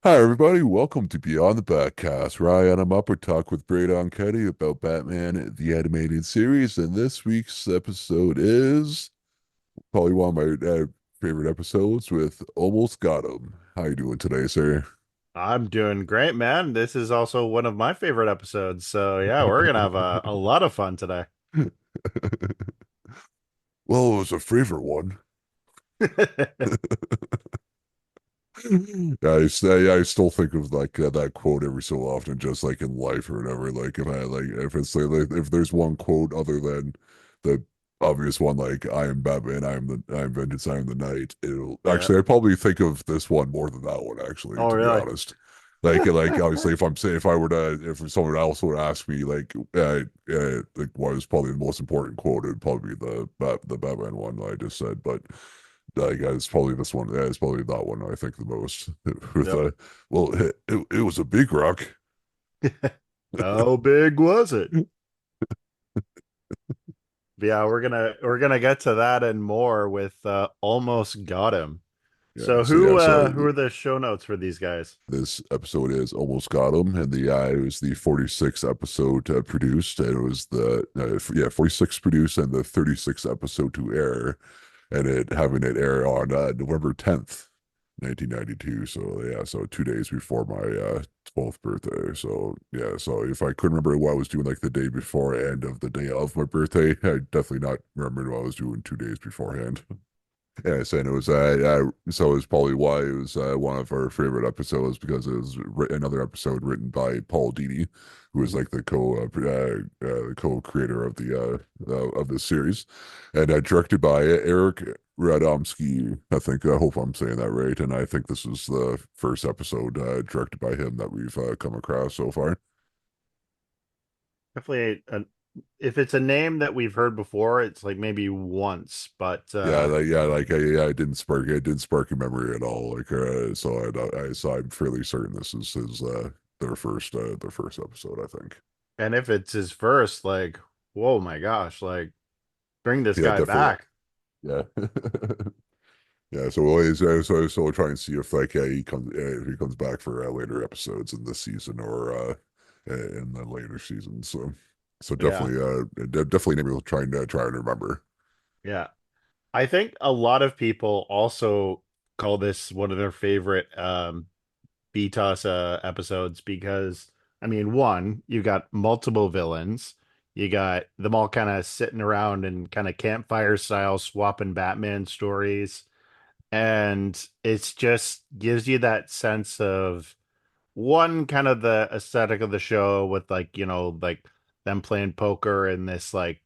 Hi, everybody. Welcome to Beyond the Backcast, where I am up or talk with Braydon Cuddy about Batman, the animated series. And this week's episode is probably one of my favorite episodes with Almost Got Him. How you doing today, sir? I'm doing great, man. This is also one of my favorite episodes. So yeah, we're gonna have a lot of fun today. Well, it was a favorite one. I still think of like that quote every so often, just like in life or whatever. Like if it's like if there's one quote other than the obvious one, like I am Batman, I am vengeance, I am the night. It'll Yeah. actually I probably think of this one more than that one actually, Oh, to be really? honest. Like obviously if I'm saying if I were to if someone else would ask me like what is probably the most important quote, it'd probably be the Batman one that I just said, but. It's probably this one. Yeah, it's probably that one I think the most. With Yep. well, it was a big rock. How big was it? Yeah, we're gonna get to that and more with Almost Got Him. Yeah, So so who yeah, so uh who are the show notes for these guys? this episode is almost got him, and the it was the 46th episode produced, and it was the yeah 46th produced and the 36th episode to air, and it having it air on November 10th, 1992. So yeah, so 2 days before my 12th birthday. So yeah, so if I couldn't remember what I was doing like the day before and of the day of my birthday, I definitely not remembering what I was doing 2 days beforehand. Yes, and it was so it was probably why it was one of our favorite episodes because it was another episode written by Paul Dini, who was Mhm. like the co-creator of this series, and directed by Eric Radomski. I hope I'm saying that right, and I think this is the first episode directed by him that we've come across so far. Definitely if it's a name that we've heard before, it's like maybe once, but Yeah, it didn't spark a memory at all. So I'm fairly certain this is his their first episode, I think. and if it's his first, like, whoa my gosh, like bring this Yeah, guy definitely. back. Yeah, yeah. So we'll always so we'll try and see if like if he comes back for later episodes in this season or in the later seasons. So Yeah. definitely maybe we'll try and remember. Yeah. I think a lot of people also call this one of their favorite BTOS episodes because, I mean, one, you got multiple villains. You got them all kind of sitting around and kind of campfire style swapping Batman stories. And it's just gives you that sense of one, kind of the aesthetic of the show with like, like them playing poker in this like,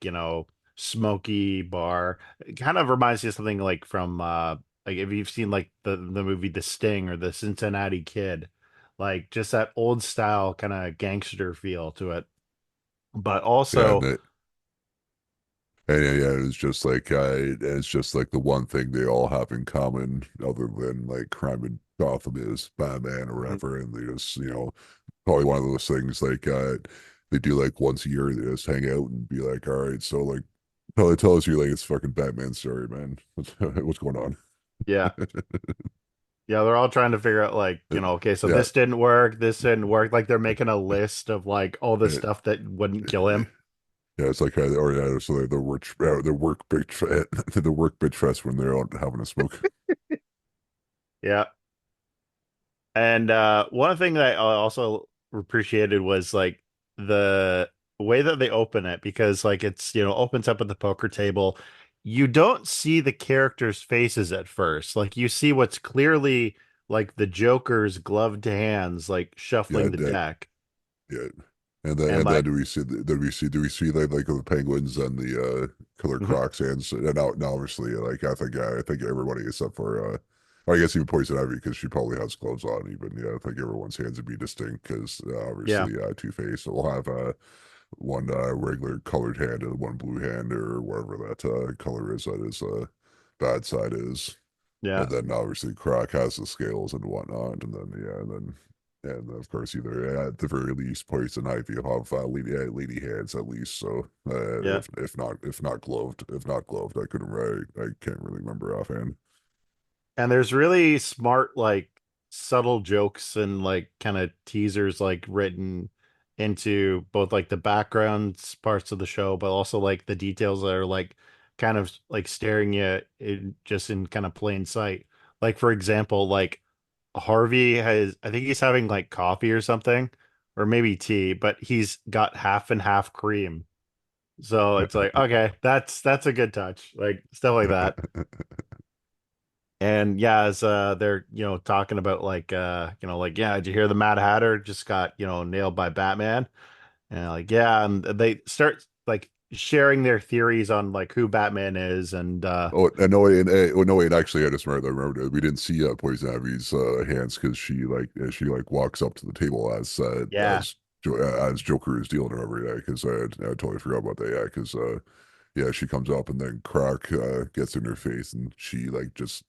smoky bar. It kind of reminds you of something like from like if you've seen like the movie The Sting or The Cincinnati Kid, like just that old style kind of gangster feel to it. But Yeah, also and yeah, it's just like the one thing they all have in common, other than like crime in Gotham, is Batman or Mhm. whatever, and they just probably one of those things like they do like once a year, they just hang out and be like, all right, so like tell us your latest fucking Batman story, man. What's going on? Yeah. Yeah, they're all trying to figure out like, okay, so Yeah, this didn't work. Like they're making a list of like all the yeah, stuff that wouldn't kill him. yeah. It's like or yeah, so their work bitch the work bitch fest when they're out having a smoke. Yeah. And one thing that I also appreciated was like the way that they open it because like it's, opens up at the poker table. You don't see the characters' faces at first. Like you see what's clearly like the Joker's gloved hands like Yeah, shuffling the that deck. Yeah, And and then like do we see like the penguins and the killer mhm, crocs hands and now obviously like I think everybody except for I guess even Poison Ivy because she probably has clothes on even I think everyone's hands would be distinct because yeah. obviously Two-Face will have one regular colored hand and one blue hand or whatever that color is that his bad side is. Yeah. And then obviously Croc has the scales and whatnot, and then and of course either at the very least Poison Ivy will have lady hands at least. So Yeah. if not gloved, I can't really remember offhand. And there's really smart like subtle jokes and like kind of teasers like written into both like the background parts of the show, but also like the details that are like kind of like staring you in just in kind of plain sight. Like for example, like Harvey has, I think he's having like coffee or something, or maybe tea, but he's got half and half cream. So it's like, okay, that's a good touch. Like stuff like that. And yeah, as they're, talking about like like, yeah, did you hear the Mad Hatter just got, nailed by Batman? And like, yeah, and they start like sharing their theories on like who Batman is and Oh, and no, no, wait, actually, I just remembered we didn't see Poison Ivy's hands because she like walks up to the table yeah. as Joker is dealing or whatever. Yeah, because I totally forgot about that. Yeah, because yeah, she comes up and then Croc gets in her face and she like just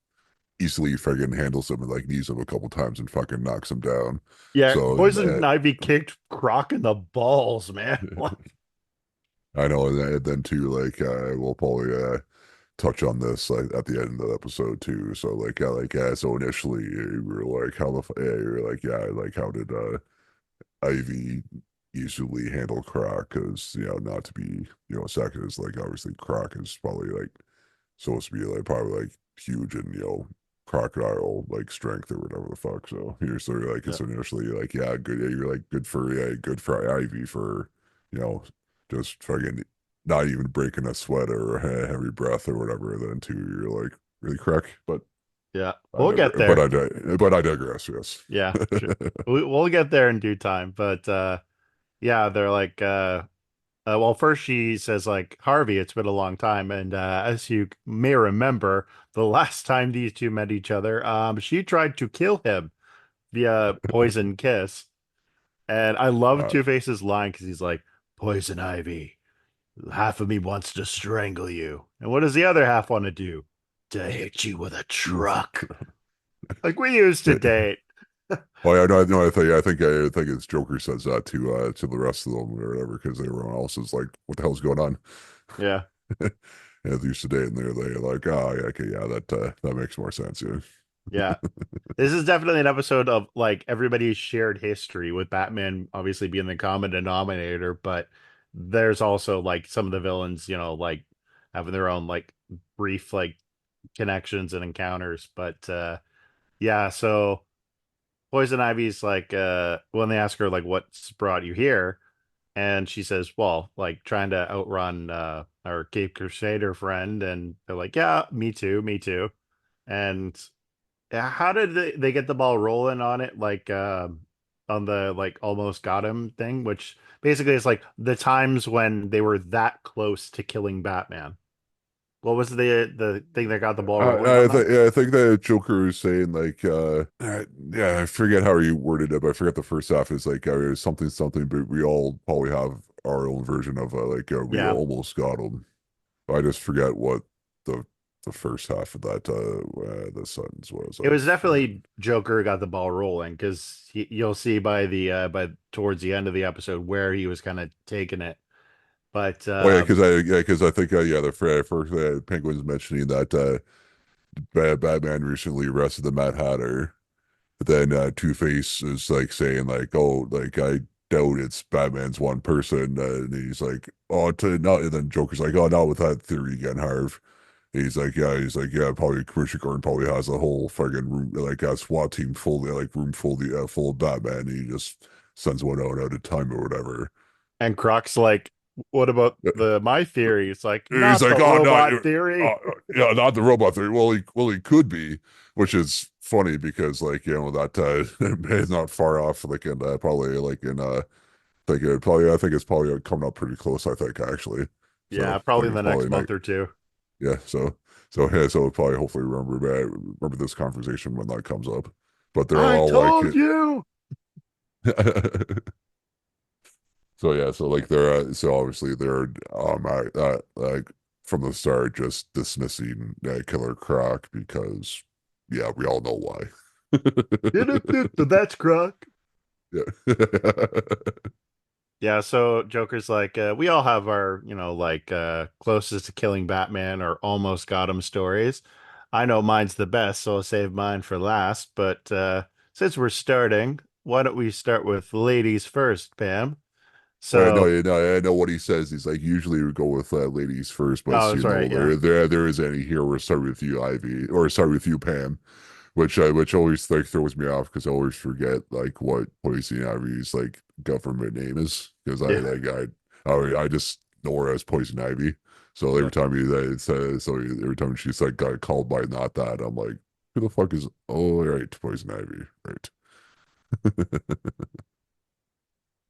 easily friggin' handles him and like knees him a couple times and fucking knocks him down. Yeah, So Poison Ivy kicked Croc in the balls, man. I know, and then too, like we'll probably touch on this like at the end of the episode too. So so initially we were like, we were like, yeah, like how did Ivy usually handle Croc? Because not to be sexist, like obviously Croc is probably like supposed to be like probably like huge and crocodile like strength or whatever the fuck. So you're sort of like Yeah. it's initially like yeah good yeah, you're like good for Ivy for you know just fucking not even breaking a sweat or a heavy breath or whatever. Then too you're like really crack. But Yeah. I We'll get dig- but there. I but I digress. Yes. Yeah, sure. We'll get there in due time. But yeah, they're like well, first she says like, Harvey, it's been a long time, and as you may remember, the last time these two met each other, she tried to kill him via poison kiss. And I love uh, Two Face's line because he's like, Poison Ivy, half of me wants to strangle you, and what does the other half want to do? To hit you with a truck. Like we used to date. Oh yeah, no, I think it's Joker says that to the rest of them or whatever because everyone else is like, what the hell's going on? Yeah. Yeah, they used to date and they're like, oh yeah, okay, yeah, that makes more sense, yeah. Yeah. This is definitely an episode of like everybody's shared history with Batman obviously being the common denominator, but there's also like some of the villains, like having their own like brief like connections and encounters. But yeah, so Poison Ivy's like when they ask her like what's brought you here, and she says, well, like trying to outrun our Cape Crusader friend, and they're like, yeah, me too, me too. And yeah, how did they get the ball rolling on it? Like on the like almost got him thing, which basically is like the times when they were that close to killing Batman. What was the thing that got the ball rolling on that? I think that Joker is saying like yeah, I forget how he worded it, but I forget the first half is like something something, but we all probably have our own version of we Yeah. almost got him. I just forget what the the first half of that the sentence was. It I was forget. definitely Joker got the ball rolling because you'll see by the by towards the end of the episode where he was kind of taking it. But Oh yeah, because I think the first Penguin's mentioning that Batman recently arrested the Mad Hatter. But then Two Face is like saying like, oh, like I doubt it's Batman's one person, and he's like, oh, to not. And then Joker's like, oh, not with that theory again, Harv. He's like, yeah, probably Commissioner Gordon probably has a whole fucking room, like a SWAT team full, like room full of Batman. And he just sends one out at a time or whatever. and Croc's like, what about the my theory? It's like He's not like, the oh no, robot theory. yeah, not the robot theory. He could be, which is funny because that is not far off. Like in probably like in I think it's probably coming up pretty close. I think actually, so Yeah, I probably think in it's the next probably month like or two. yeah. So yeah, so we'll probably hopefully remember this conversation when that comes up. But they're I all like, told you. so yeah, so like so obviously they're like from the start just dismissing Killer Croc because yeah, we all know why. That's Croc. Yeah. Yeah, so Joker's like, we all have our, like closest to killing Batman or almost got him stories. I know mine's the best, so I'll save mine for last. But since we're starting, why don't we start with ladies first, Pam? No, So, I know what he says. He's like, usually we go with ladies first, but oh, you that's know, right. Yeah. there is any here. We'll start with you, Ivy, or start with you, Pam, which always like throws me off because I always forget like what Poison Ivy's like government name is because Yeah. I just know her as Poison Ivy. So Yeah. every time you so every time she's like got called by not that, I'm like, who the fuck is? Oh, right, Poison Ivy, right.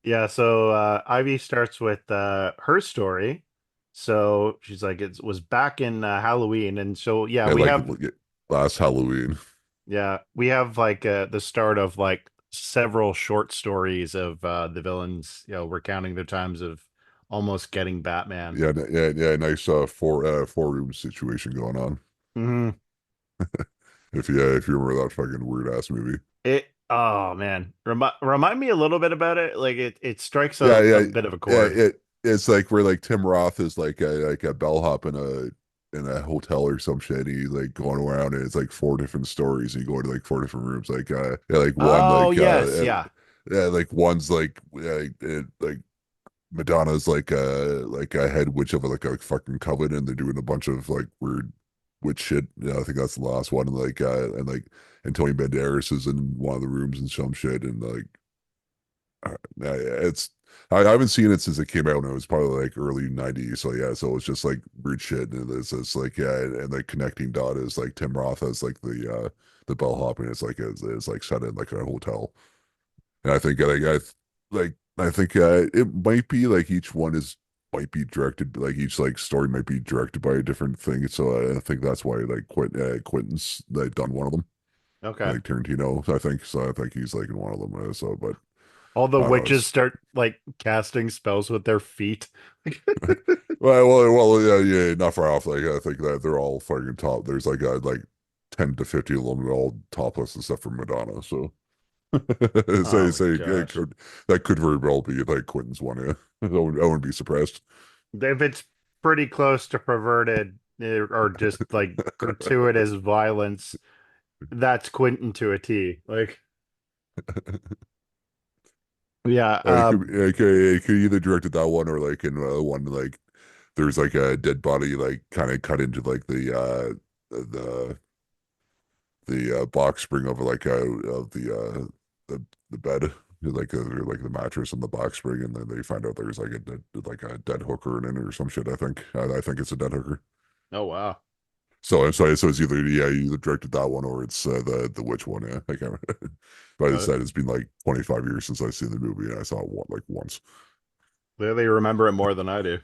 Yeah. So, Ivy starts with her story. So she's like, it was back in Halloween. And so, Yeah, like last Halloween. we have like the start of like several short stories of the villains, recounting their times of almost getting Batman. Yeah. Nice four room situation going on. Hmm. If you remember that fucking weird ass movie. Oh man, remind me a little bit about it. Like it strikes Yeah, a yeah, bit of a yeah. chord. It's like where like Tim Roth is like a bellhop in a hotel or some shit. He's like going around and it's like four different stories. And you go into like four different rooms. Like yeah, like one Oh yes, yeah. yeah, like one's like Madonna's like a head witch of like a fucking coven, and they're doing a bunch of like weird witch shit. Yeah, I think that's the last one. And like Antonio Banderas is in one of the rooms and some shit, and like it's I haven't seen it since it came out, and it was probably like early '90s. So yeah, so it's just like weird shit, and it's like yeah, and the connecting dot is like Tim Roth as like the bellhop, and it's like set in like a hotel. And I think I think it might be like each one is might be directed like each like story might be directed by a different thing. So I think that's why like Quentin's like done one of them. Okay. Like Tarantino, I think so. I think he's like in one of them. So, but All the I don't know. witches It's start like casting spells with their feet. yeah, not far off. Like I think that they're all fucking top. There's like 10 to 50 of them, all topless except for Madonna. So Oh my it gosh. could that could very well be like Quentin's one. Yeah, I wouldn't be surprised. If it's pretty close to perverted or just like gratuitous violence, that's Quentin to a T. Like, yeah, It could either directed that one or like in one like there's like a dead body like kind of cut into like the box spring of like of the bed like the mattress and the box spring, and then they find out there's like a dead hooker in it or some shit. I think it's a dead hooker. oh wow. So it's either yeah you either directed that one or it's the witch one. Yeah, I can't. But I Uh, said it's been like 25 years since I've seen the movie, and I saw it like once. Clearly remember it more than I do.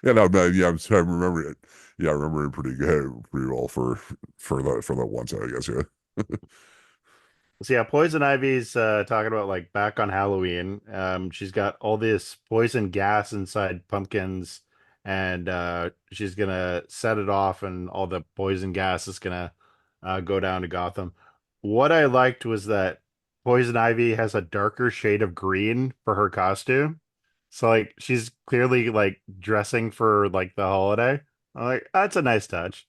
Yeah, no, man, yeah, I remember it. Yeah, I remember it pretty good, pretty well for that once, I guess. Yeah. So yeah, Poison Ivy's talking about like back on Halloween. She's got all this poison gas inside pumpkins, and she's gonna set it off, and all the poison gas is gonna go down to Gotham. What I liked was that Poison Ivy has a darker shade of green for her costume. So like she's clearly like dressing for like the holiday. I'm like, that's a nice touch.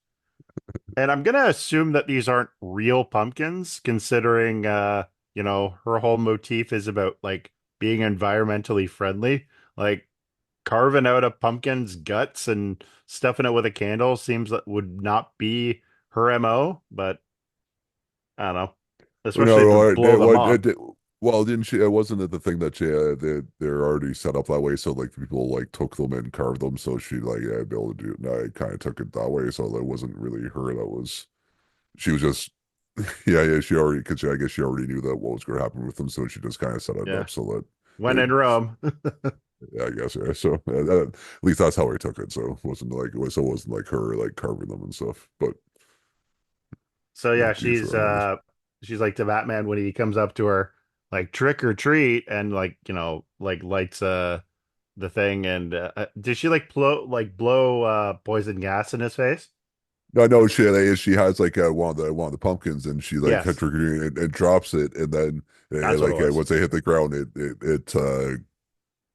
And I'm gonna assume that these aren't real pumpkins, considering her whole motif is about like being environmentally friendly. Like carving out a pumpkin's guts and stuffing it with a candle seems that would not be her MO, but I don't know. Especially if it blow them up. Well, didn't she? It wasn't it the thing that they're already set up that way, so like people like took them and carved them, so she like yeah, be able to do. No, I kind of took it that way, so that wasn't really her. That was she was just yeah. She already because I guess she already knew that what was going to happen with them, so she just kind of set it Yeah. up so that When they in Rome. yeah, I guess yeah. So at least that's how I took it. So it wasn't like her like carving them and stuff, but So yeah, to each their own, I guess. she's like to Batman when he comes up to her, like trick or treat, and like, like lights the thing, and did she like blow poison gas in his face? No, no, she has like one of the pumpkins, and she like Yes, trigger and drops it, and then that's what it was. once they hit the ground, it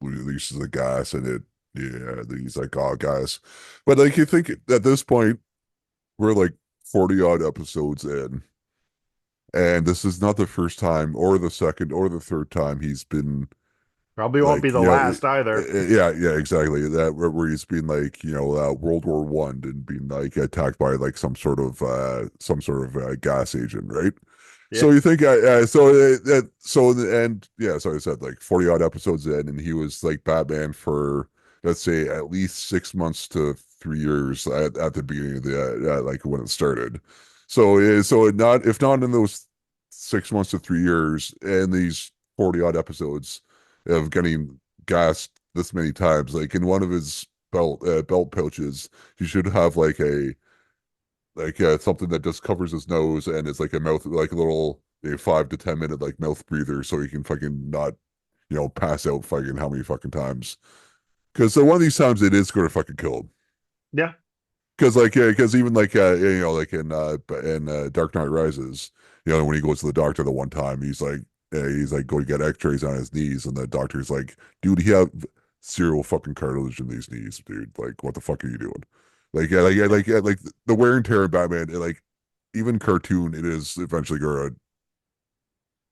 releases the gas, and it yeah, he's like, oh, guys, but like you think at this point we're like 40 odd episodes in, And this is not the first time or the second or the third time he's been Probably won't be like, the last either. yeah, exactly. That where he's been like, World War One and being like attacked by like some sort of gas agent, right? Yeah. So you think, and yeah, so I said like 40 odd episodes in, and he was like Batman for let's say at least 6 months to 3 years at the beginning of the like when it started. So not if not in those 6 months to 3 years and these 40 odd episodes of getting gassed this many times. Like in one of his belt pouches, he should have like something that just covers his nose and it's like a mouth like a little 5 to 10 minute like mouth breather so he can fucking not pass out fucking how many fucking times. Because one of these times it is going to fucking kill him. Yeah. Because because even like like in Dark Knight Rises, when he goes to the doctor the one time, he's like going to get X-rays on his knees, and the doctor's like, dude, he have serial fucking cartilage in these knees, dude. Like, what the fuck are you doing? Like the wear and tear of Batman, like even cartoon, it is eventually gonna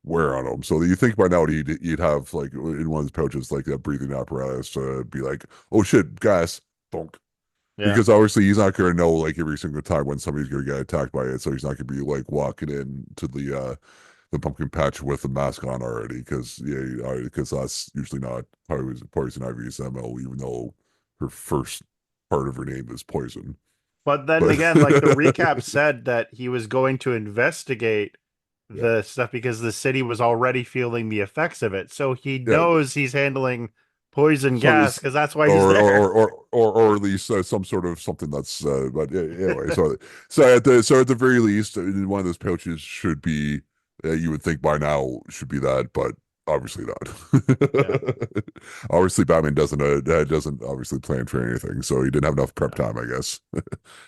wear on him. So you think by now he'd have like in one of his pouches like that breathing apparatus to be like, oh shit, gas, bonk. Yeah. Because obviously he's not going to know like every single time when somebody's going to get attacked by it, so he's not going to be like walking in to the pumpkin patch with a mask on already. Because that's usually not Poison Ivy's MO, even though her first part of her name is poison. But then But again, like the recap said that he was going to investigate yeah, the stuff because the city was already feeling the effects of it. So he yeah. knows he's handling poison So gas this, because that's why he's there. or at least some sort of something that's. But anyway, so at the very least, one of those pouches should be. You would think by now should be that, but obviously Yeah. not. Obviously, Batman doesn't obviously plan for anything, so he didn't have enough prep Yeah. time, I guess, in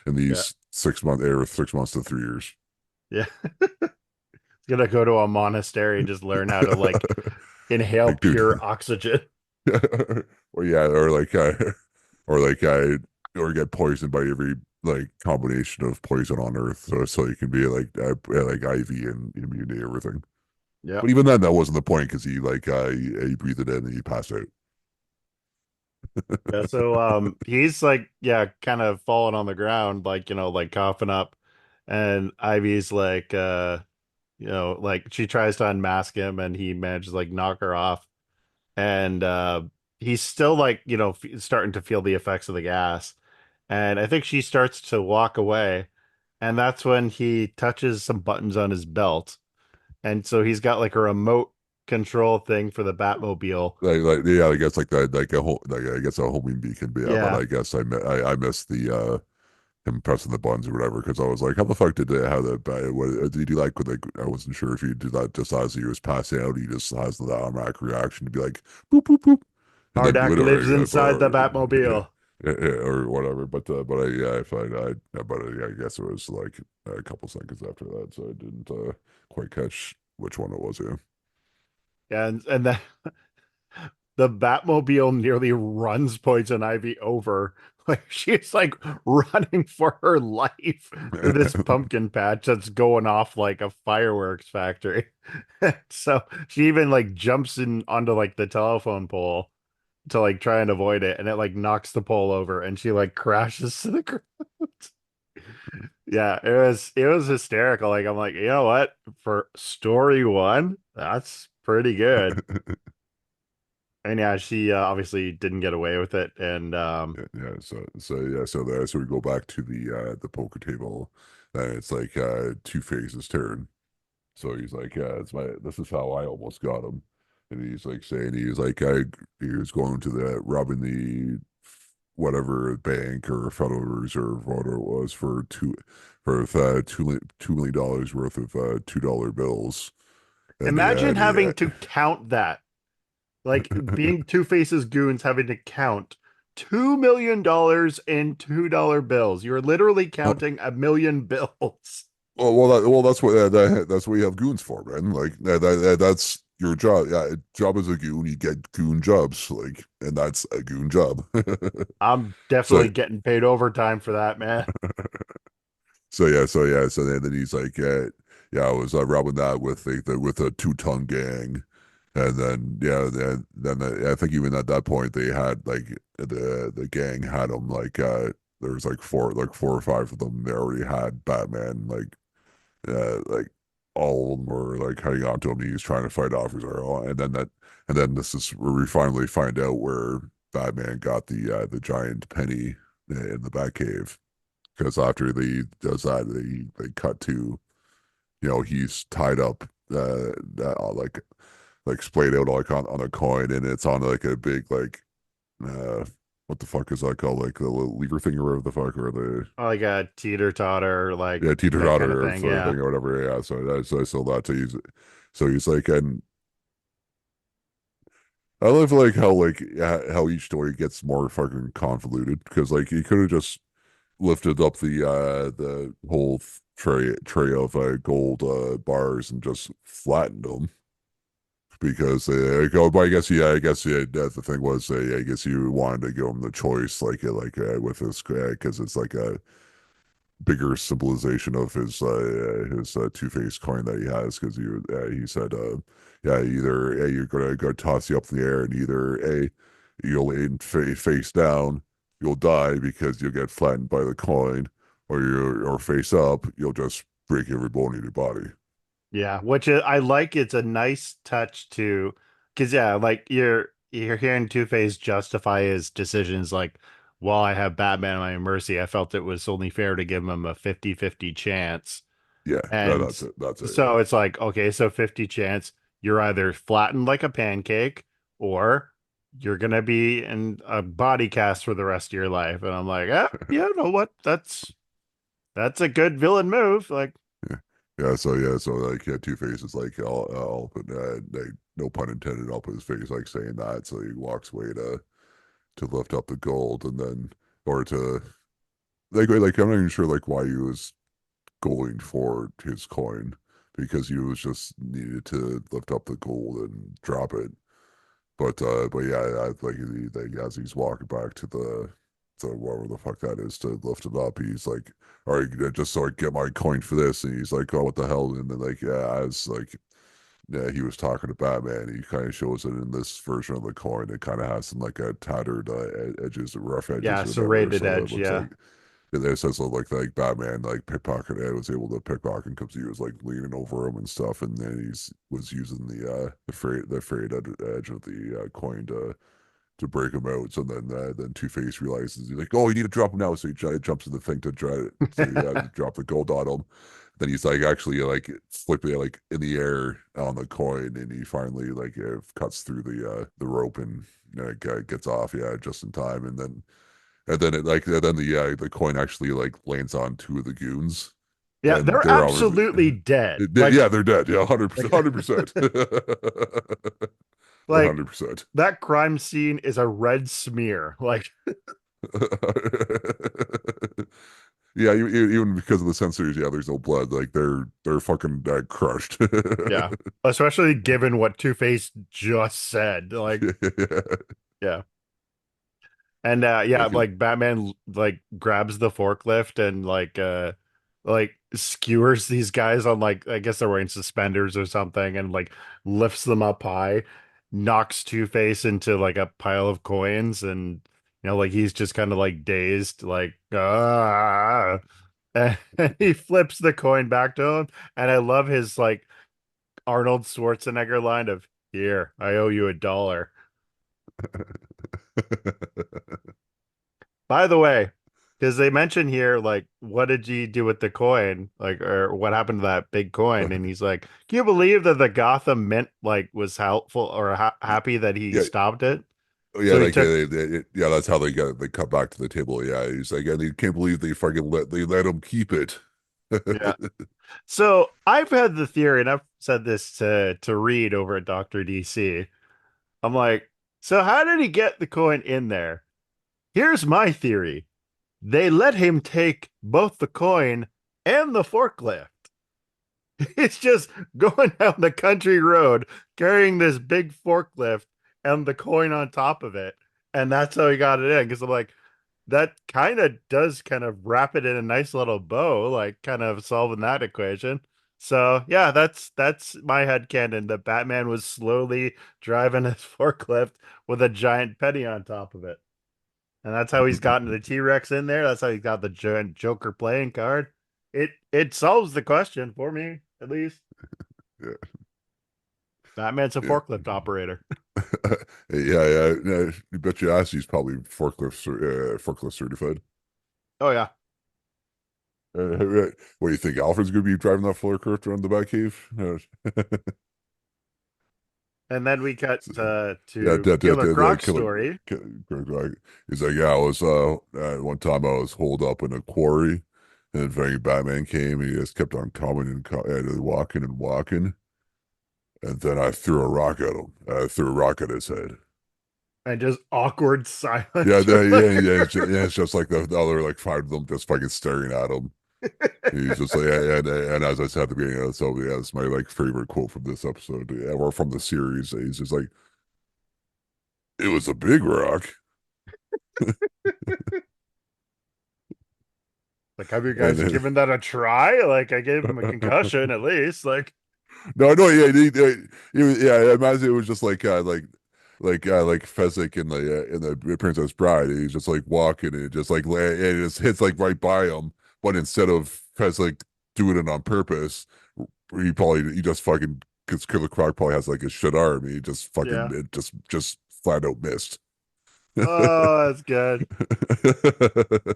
Yeah. these 6 months to 3 years. Yeah. He's gonna go to a monastery and just learn how to like inhale Like, dude, pure oxygen. or yeah, or like I, or get poisoned by every like combination of poison on Earth, so you can be like IV and immune to everything. Yep. But even then, that wasn't the point because he breathed it in and he passed out. Yeah, so he's like yeah, kind of falling on the ground, like, like coughing up. And Ivy's like like she tries to unmask him and he manages to like knock her off. And he's still like, starting to feel the effects of the gas. And I think she starts to walk away. And that's when he touches some buttons on his belt. And so he's got like a remote control thing for the Batmobile. Yeah, I guess like that, like a whole, like I guess a homing beacon, but Yeah. I guess I missed the him pressing the buttons or whatever because I was like, how the fuck did they have that? What did he like? With like, I wasn't sure if he did that just as he was passing out. He just has the automatic reaction to be like, boop boop boop, and then Hardak lives literally, inside the Batmobile. or whatever. But yeah, I guess it was like a couple seconds after that, so I didn't quite catch which one it was. Yeah. And then the Batmobile nearly runs Poison Ivy over. Like she's like running for her life through this pumpkin patch that's going off like a fireworks factory. So she even like jumps in onto like the telephone pole to like try and avoid it, and it like knocks the pole over and she like crashes to the ground. Yeah, it was hysterical. Like I'm like, you know what? For story one, that's pretty good. And yeah, she obviously didn't get away with it. And Yeah. So we go back to the poker table, and it's like Two Face's turn. So he's like, this is how I almost got him. And he's like saying he was going to the robbing the whatever bank or Federal Reserve, whatever it was, $2 million worth of $2 bills. And imagine he having to count that. Like being Two Face's goons having to count $2 million in $2 bills. You're literally counting a million bills. that's what you have goons for, man. Like that's your job. Yeah, job as a goon, you get goon jobs, like, and that's a goon job. I'm So definitely getting paid overtime for that, man. so then he's like, yeah, I was robbing that with with a two-tongue gang, and then yeah, I think even at that point they had like the gang had them like there was like four or five of them. They already had Batman like all of them were like hanging on to him. He was trying to fight off his arrow, and then this is where we finally find out where Batman got the giant penny in the Batcave. Because after he does that, they cut to he's tied up like splayed out like on a coin, and it's on like a big like uh what the fuck is that called, like the little lever thing or whatever the fuck, or the Like a teeter totter, like yeah teeter that kind of totter or thing. Yeah. thing or whatever. Yeah, so I saw that. So he's like, and I love like how how each story gets more fucking convoluted, because like he could have just lifted up the whole tray of gold bars and just flattened them, because but I guess yeah, I guess yeah, the thing was I guess you wanted to give him the choice with this because it's like a bigger symbolization of his two-faced coin that he has, because he said yeah, either you're gonna go toss you up in the air, and either you'll aim face down, you'll die because you'll get flattened by the coin, or face up, you'll just break every bone in your body. Yeah, which I like. It's a nice touch to, because yeah, like you're hearing Two-Face justify his decisions like, while I have Batman at my mercy, I felt it was only fair to give him a 50-50 chance. Yeah, And that's it. That's it. so it's like, okay, so 50 chance, you're either flattened like a pancake or you're gonna be in a body cast for the rest of your life. And I'm like, yeah, yeah, you know what? That's a good villain move. Like, Yeah. Yeah, so like yeah, Two Face is like I'll put like, no pun intended, I'll put his face like saying that, so he walks away to lift up the gold, and then or to like I'm not even sure like why he was going for his coin, because he was just needed to lift up the gold and drop it. But yeah, like as he's walking back to whatever the fuck that is to lift it up, he's like, all right, just so I get my coin for this, and he's like, oh, what the hell? And then like yeah, as like yeah, he was talking to Batman. He kind of shows it in this version of the coin. It kind of has some like a tattered edges, rough edges, yeah, or whatever. serrated So it edge. looks Yeah. like it says like Batman like pickpocket was able to pickpocket because he was like leaning over him and stuff, and then he's was using the frayed edge of the coin to break him out. So then Two Face realizes, he's like, oh, you need to drop him now. So jumps in the thing to try to drop the gold on him. Then he's like actually like flipping it like in the air on the coin, and he finally like cuts through the rope, and gets off, yeah, just in time. And then it like then the coin actually like lands on two of the goons, Yeah, and they're they're obviously absolutely dead. yeah, they're dead. Yeah, Like, 100%. like 100%. that crime scene is a red smear. Like, Yeah, even because of the censors, yeah, there's no blood. Like they're fucking crushed. yeah, especially given what Two-Face just said. Like, yeah. And yeah, Like like Batman like grabs the forklift and like skewers these guys on, like, I guess they're wearing suspenders or something, and like lifts them up high, knocks Two-Face into like a pile of coins, and like he's just kind of like dazed, like ah, and he flips the coin back to him, and I love his like Arnold Schwarzenegger line of, "Here, I owe you $1." By the way, because they mention here, like, what did you do with the coin? Like, or what happened to that big coin? And he's like, can you believe that the Gotham Mint, like, was helpful or happy that he yeah, stopped it? yeah, So he like took, yeah, that's how they cut back to the table. Yeah, he's like, and they can't believe they let him keep it. yeah. So I've had the theory, and I've said this to Reed over at Dr. DC. I'm like, so how did he get the coin in there? Here's my theory. They let him take both the coin and the forklift. It's just going down the country road carrying this big forklift and the coin on top of it. And that's how he got it in. Because I'm like, that kind of does kind of wrap it in a nice little bow, like kind of solving that equation. So yeah, that's my headcanon that Batman was slowly driving his forklift with a giant penny on top of it. And that's how he's gotten the T-Rex in there. That's how he's got the giant Joker playing card. It solves the question for me, at least. Yeah, Batman's a yeah. forklift operator. Yeah. You bet your ass he's probably forklift certified. Oh yeah. What do you think? Alfred's gonna be driving that forklift around the Batcave? And then we cut Yeah, to Killer Croc's killer. story. He's like, yeah, I was one time I was holed up in a quarry, and then Batman came, and he just kept on coming and walking and walking, and then I threw a rock at him. I threw a rock at his head. And just awkward silence Yeah, for like it's just like the other like five of them just fucking staring at him. He's just like, and as I said at the beginning, so yeah, it's my like favorite quote from this episode, yeah, or from the series. He's just like, it was a big rock, like, have you and guys given that a try? Like, I gave him a concussion at least. Like, no, yeah, yeah. I imagine it was just like Fezzik in the Princess Bride. He's just like walking and it just like and it just hits like right by him. But instead of Fezzik doing it on purpose, he just fucking because Killer Croc probably has like a shit arm. He just fucking yeah. it just flat out missed. Oh, that's good.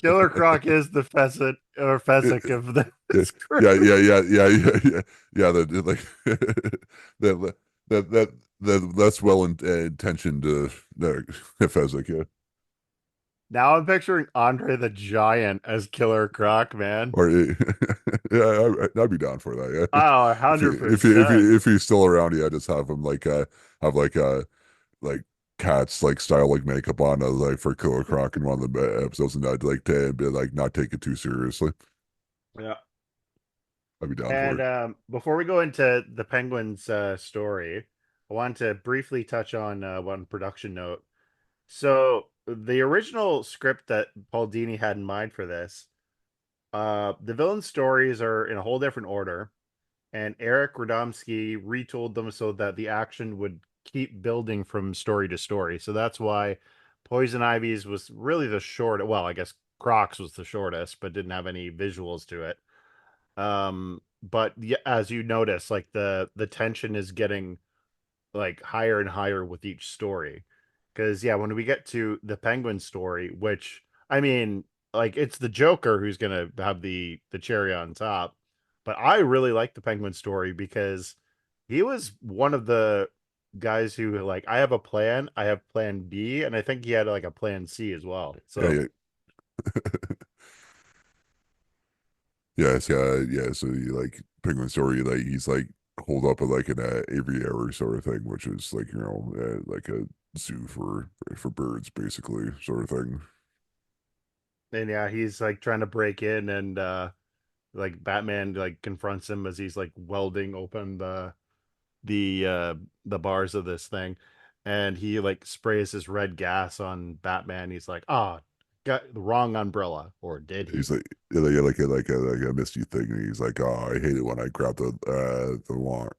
Killer Croc is the pheasant or Fezzik of Yeah, this yeah, group. yeah, yeah, yeah, yeah, yeah, yeah. Like that, that that's well intentioned. Fezzik, yeah. Now I'm picturing Andre the Giant as Killer Croc, man. Or yeah, I'd be down for that. Yeah, Oh, if 100%. if he's still around, yeah, just have him have like cats like style like makeup on like for Killer Croc in one of the episodes, and I'd like to be like not take it too seriously. Yeah. I'd be down for And it. before we go into the Penguins story, I want to briefly touch on one production note. So the original script that Paul Dini had in mind for this, the villain stories are in a whole different order, and Eric Radomski retooled them so that the action would keep building from story to story. So that's why Poison Ivy's was really the short. Well, I guess Crocs was the shortest, but didn't have any visuals to it. But yeah, as you notice, like the tension is getting like higher and higher with each story. Because yeah, when we get to the Penguin story, which I mean, like it's the Joker who's gonna have the cherry on top. But I really like the Penguin story because he was one of the guys who like I have a plan, I have plan B, and I think he had like a plan C as well. Yeah, So yeah. Yes, yeah. So you like Penguin Story, like he's like holed up at like an aviary sort of thing, which is like like a zoo for birds, basically, sort of thing. and yeah, he's like trying to break in and like Batman like confronts him as he's like welding open the bars of this thing, and he like sprays his red gas on Batman. He's like, "Ah, got the wrong umbrella," or did He's he? like like a misty thing, and he's like, "Oh, I hate it when I grab the wrong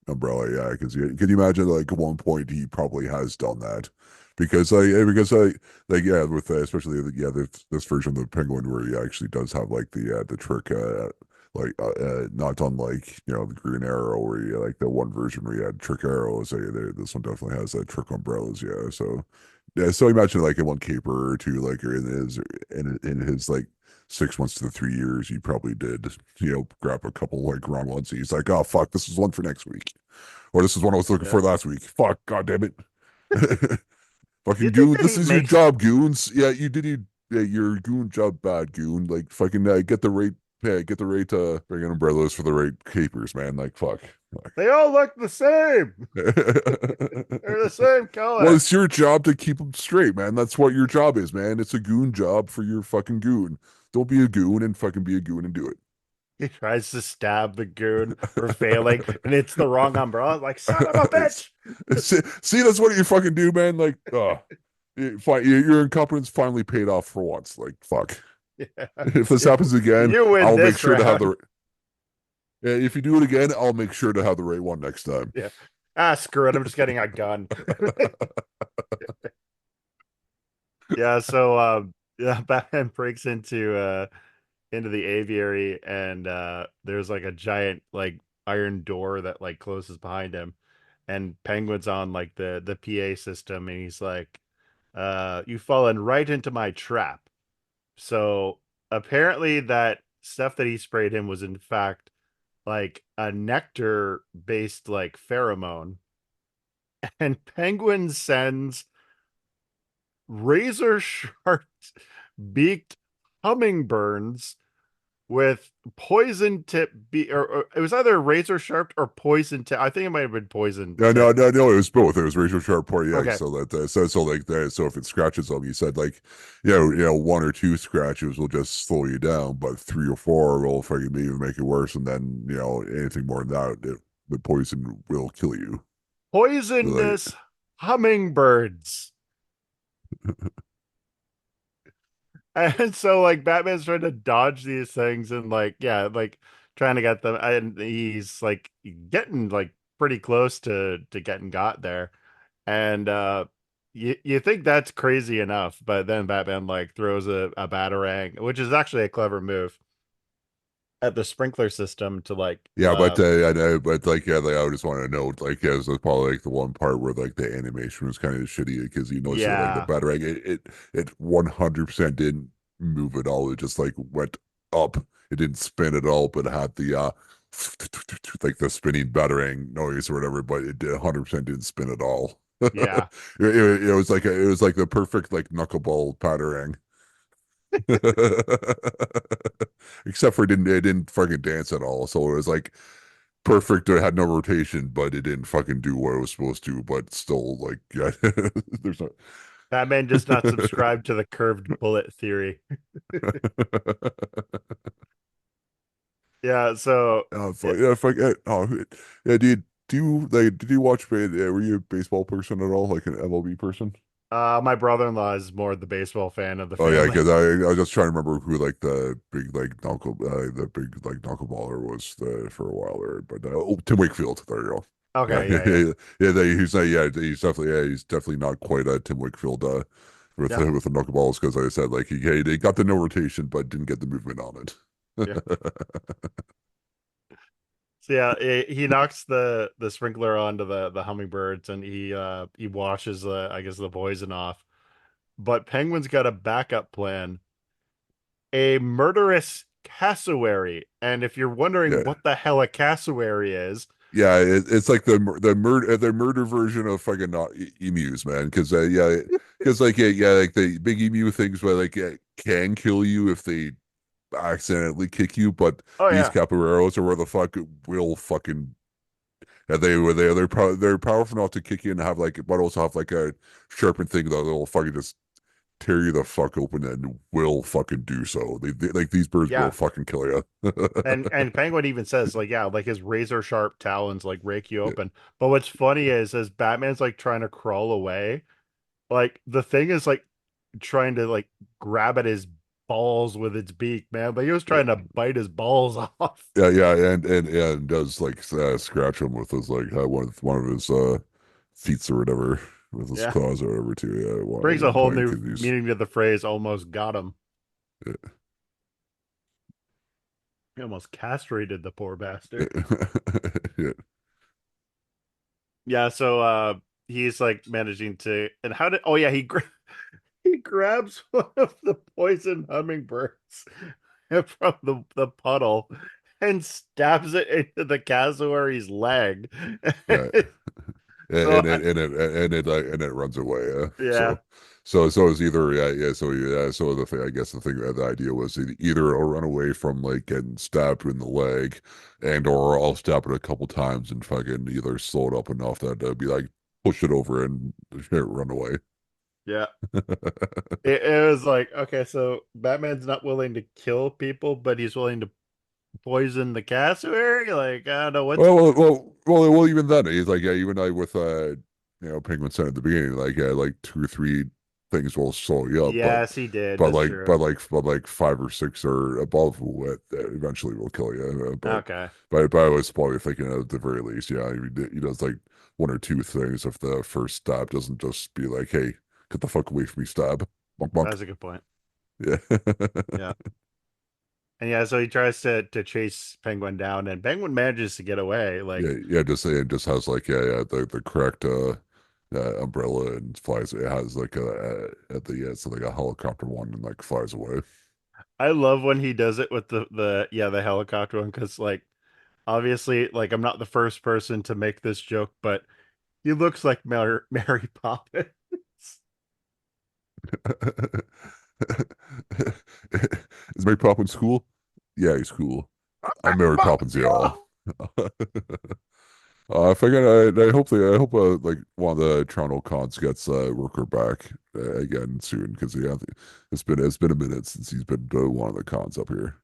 umbrella." Yeah, because you can you imagine like at one point he probably has done that because yeah with especially yeah this version of the Penguin where he actually does have like the trick not unlike the Green Arrow where he like the one version where he had trick arrows. This one definitely has trick umbrellas. Yeah, so. Yeah, so imagine like in one caper or two, like or in his like 6 months to 3 years, he probably did, grab a couple like wrong ones. He's like, oh fuck, this is one for next week, or this is one I was looking Yeah. for last week. Fuck, god damn it, Do you fucking think goon, that this he is your makes? job, goons. Yeah, you did your goon job bad, goon. Like fucking get the rate bring in umbrellas for the right capers, man. Like fuck. They all look the same. Like, They're the same well, color. it's your job to keep them straight, man. That's what your job is, man. It's a goon job for your fucking goon. Don't be a goon and fucking be a goon and do He tries to stab the goon for failing, it. and it's the wrong umbrella. Like, son of a bitch. See, that's what you fucking do, man. Like, fine, your incompetence finally paid off for once. Like, fuck. Yeah. If this You, happens again, you win I'll make this sure to have round. the If you do it again, I'll make sure to have the right one next time. Yeah. Ah, screw it. I'm just getting a gun. Yeah, so yeah, Batman breaks into the aviary and there's like a giant like iron door that like closes behind him and Penguin's on like the PA system and he's like you've fallen right into my trap. So apparently that stuff that he sprayed him was in fact like a nectar based like pheromone and Penguin sends razor sharp beaked hummingbirds with poison tip be or it was either razor sharp or poison tip. I think it might have been poison No, no, tip. no, no. It was both. It was racial sharp point. Yeah. Okay. So that so like that. So if it scratches them, you said like, one or two scratches will just slow you down, but three or four will fucking maybe make it worse, and then anything more than that, the poison will kill you. Like, Poisonous hummingbirds. And so like Batman's trying to dodge these things and like yeah, like trying to get them and he's like getting like pretty close to getting got there. And you think that's crazy enough, but then Batman like throws a batarang, which is actually a clever move at the sprinkler system to like yeah, but I know, but like, yeah, like, I just want to note, like, yeah, this is probably like the one part where like the animation was kind of shitty because you notice that like the yeah, batarang, it 100% didn't move at all. It just like went up. It didn't spin at all, but it had the like the spinning batarang noise or whatever. But it 100% didn't spin at all. yeah. It was like it was like the perfect like knuckleball batarang. Except for it didn't fucking dance at all. So it was like perfect. It had no rotation, but it didn't fucking do what it was supposed to. But still, like, yeah, there's no. Batman does not subscribe to the curved bullet theory. Yeah, so Oh, yeah, fuck, yeah, fuck, yeah, oh, yeah, dude. Did you watch? Were you a baseball person at all, like an MLB person? my brother-in-law is more the baseball fan of the Oh yeah, family. because I was just trying to remember who like the big like knuckleballer was for a while there, but Tim Wakefield. There you go. Yeah, Okay, yeah, yeah, yeah. he's not. He's definitely not quite a Tim Wakefield Yeah, with the knuckleballs because like I said like he got the no rotation but didn't get the movement on yeah. it. So yeah, he knocks the sprinkler onto the hummingbirds and he washes the I guess the poison off. But Penguin's got a backup plan, a murderous cassowary. And if you're wondering Yeah, what the hell a cassowary is, yeah, it's like the murder version of fucking not emus, man. Because because like like the big emu things, where like can kill you if they accidentally kick you, but oh these yeah, capoeiras are where the fuck will fucking they're powerful enough to kick you and have like, but also have like a sharpened thing that'll fucking just tear you the fuck open and will fucking do so. Like these birds will yeah. fucking kill you. And Penguin even says like yeah, like his razor sharp talons like rake you open. But what's funny is as Batman's like trying to crawl away, like the thing is like trying to like grab at his balls with its beak, man. Like he was trying to bite his balls off. Yeah, and does like scratch him with his like one of his feet or whatever with his Yeah. claws or whatever too. Yeah, at Brings a one whole point new because he's meaning to the phrase almost got him. yeah. He almost castrated the poor bastard. Yeah, Yeah, so he's like managing to and how did oh yeah, he grabs one of the poison hummingbirds from the puddle and stabs it into the cassowary's leg. yeah. So And it runs away. yeah, So it's either so the thing I guess the idea was either I'll run away from like getting stabbed in the leg, and or I'll stab it a couple times and fucking either slow it up enough that be like push it over and run away. yeah. It was like, okay, so Batman's not willing to kill people, but he's willing to poison the cassowary. Like, I don't know what's Well, even then, he's like, yeah, even like with Penguin Sen at the beginning, like, yeah, like two or three things will slow you up, Yes, he did. That's true. but like five or six or above will eventually will kill you. Okay. But I was probably thinking at the very least, yeah, he does like one or two things. If the first stab doesn't just be like, hey, get the fuck away from me, stab, bonk bonk, That's a good point. yeah, Yeah. And yeah, so he tries to chase Penguin down, and Penguin manages to get away. Like, yeah. Just it just has like yeah the correct umbrella and flies. It has like a at the it's like a helicopter one and like flies away. I love when he does it with the helicopter one, because like obviously, like, I'm not the first person to make this joke, but he looks like Mary Poppins. Is Mary Poppins cool? Yeah, he's cool. I'm Mary Poppins, y'all. I figured I hope like one of the Toronto cons gets Rooker back again soon because yeah, it's been a minute since he's been to one of the cons up here.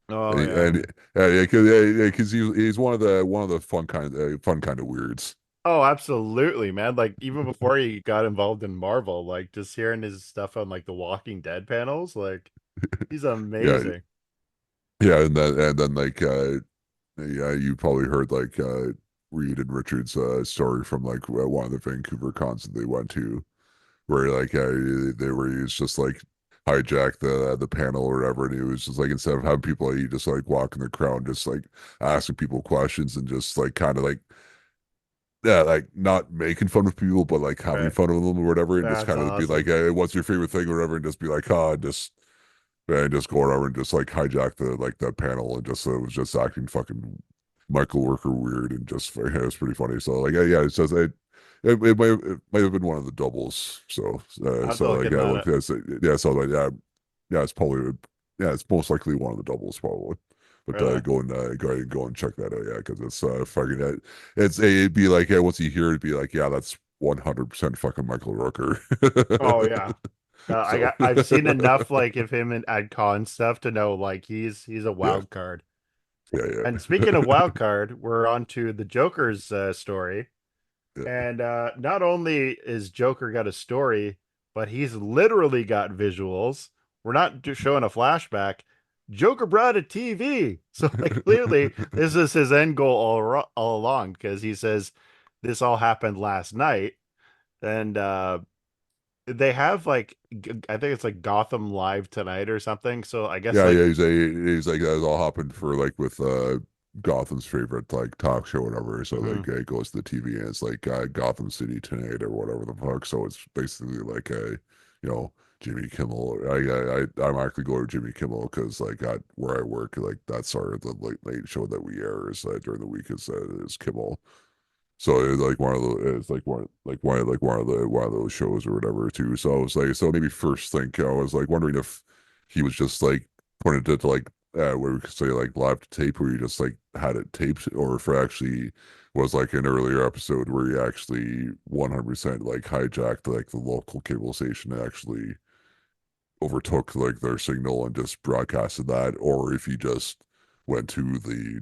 Oh yeah. Yeah, because he's one of the fun kind of weirds. Oh, absolutely, man. Like even before he got involved in Marvel, like just hearing his stuff on like the Walking Dead panels, like he's Yeah, amazing. yeah, and then like yeah, you probably heard like Reed and Richard's story from like one of the Vancouver cons that they went to, where like they were he was just like hijacked the panel or whatever, and he was just like instead of having people, he just like walk in the crowd, just like asking people questions and just like kind of like yeah, like not making fun of people, but like having Right. fun of them or whatever, and just That's kind of be like, awesome. hey, what's your favorite thing or whatever, and just be like, and just go over and just like hijack the like that panel and just it was just acting fucking Michael Worker weird and just it was pretty funny. So like yeah, it says it might have been one of the doubles. I'll have to So look like at yeah, that look up. yeah, so like yeah, it's probably yeah, it's most likely one of the doubles probably. But Right on. go and check that out, yeah, because it's fucking it'd be like yeah, once you hear it, it'd be like yeah, that's 100% fucking Michael Rooker. Oh yeah. So I've seen enough like of him and at con stuff to know like he's a yeah, wild card. yeah, And speaking of wild card, we're on to the Joker's story. yeah. And not only is Joker got a story, but he's literally got visuals. We're not just showing a flashback. Joker brought a TV. So like clearly this is his end goal all along, because he says this all happened last night. And they have like I think it's like Gotham Live tonight or something. So I guess Yeah, like yeah, he's like that's all happened for like with Gotham's favorite like talk show or whatever. So mhm. like it goes to the TV and it's like Gotham City Tonight or whatever the fuck. So it's basically like a you know Jimmy Kimmel. I'm actually going to Jimmy Kimmel because like where I work like that's our the late show that we air is during the week is Kimmel. So it's like one of the it's like one of those shows or whatever too. So I was like, so maybe first think I was like wondering if he was just like putting it to like where we could say like live to tape where you just like had it taped, or if it actually was like an earlier episode where he actually 100% like hijacked like the local cable station and actually overtook like their signal and just broadcasted that, or if he just went to the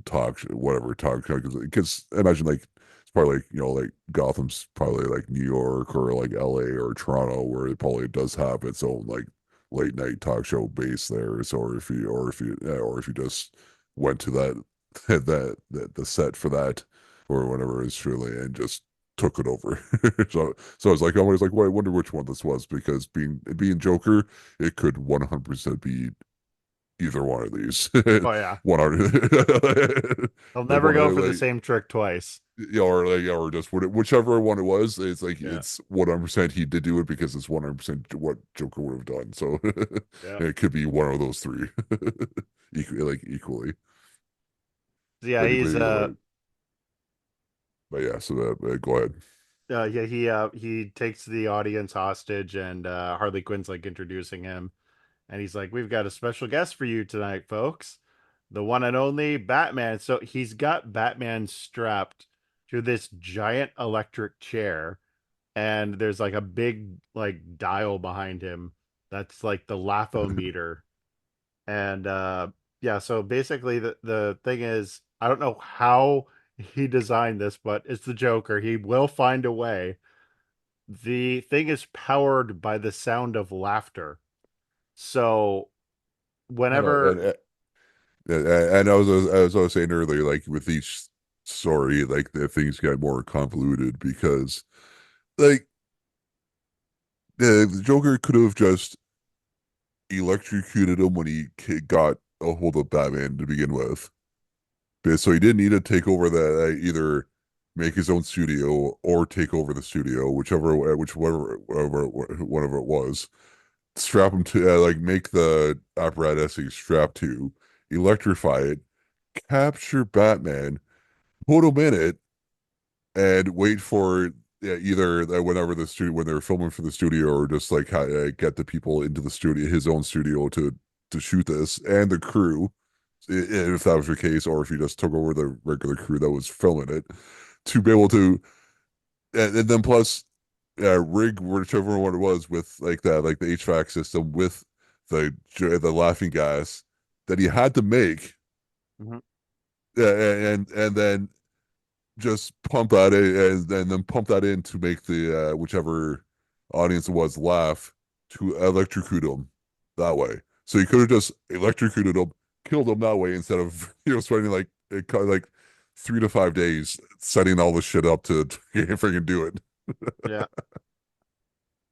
whatever talk show. Because imagine like it's probably like like Gotham's probably like New York or like LA or Toronto where it probably does have its own like late night talk show base there. So or if you just went to that the set for that or whatever it's truly and just took it over. So I was like, I was like, well, I wonder which one this was because being Joker, it could 100% be either one of these. Oh yeah. 100 He'll like never one go of for the like same trick twice. or like or just whichever one it was. It's like Yeah. it's 100% he did do it because it's 100% what Joker would have done. So Yeah. it could be one of those three, equally. Yeah, he's But yeah. So go ahead. yeah, he takes the audience hostage, and Harley Quinn's like introducing him, and he's like, "We've got a special guest for you tonight, folks. The one and only Batman." So he's got Batman strapped to this giant electric chair, and there's like a big like dial behind him that's like the Laugh-O-Meter. And yeah, so basically the thing is, I don't know how he designed this, but it's the Joker. He will find a way. the thing is powered by the sound of laughter. So I know, whenever, and I was saying earlier, like with each story, like the things get more convoluted because like the Joker could have just electrocuted him when he got a hold of Batman to begin with. But so he didn't need to take over either make his own studio or take over the studio, whatever it was. Strap him to like make the apparatus he's strapped to, electrify it, capture Batman, put him in it, and wait for either whenever the studio when they're filming for the studio or just like get the people into the studio, his own studio to shoot this and the crew, if that was the case, or if he just took over the regular crew that was filming it to be able to, and then plus rig whichever one it was with like the HVAC system with the laughing gas that he had to make, Mhm. and then just pump that in and then pump that in to make the whichever audience it was laugh to electrocute them that way. So you could have just electrocuted them, killed them that way instead of spending like 3 to 5 days setting all this shit up to freaking do it. yeah,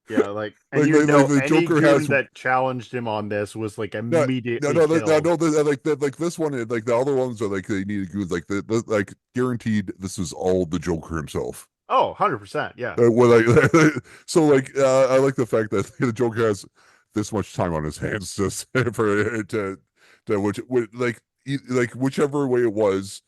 yeah, like, and Like the any Joker goon has that challenged him on this was like no, immediately killed. no, like this one, like the other ones are like they needed goons, like like guaranteed this is all the Joker himself. Oh, 100%. Yeah. Well, so like I like the fact that the Joker has this much time on his hands just for to like like whichever way it was,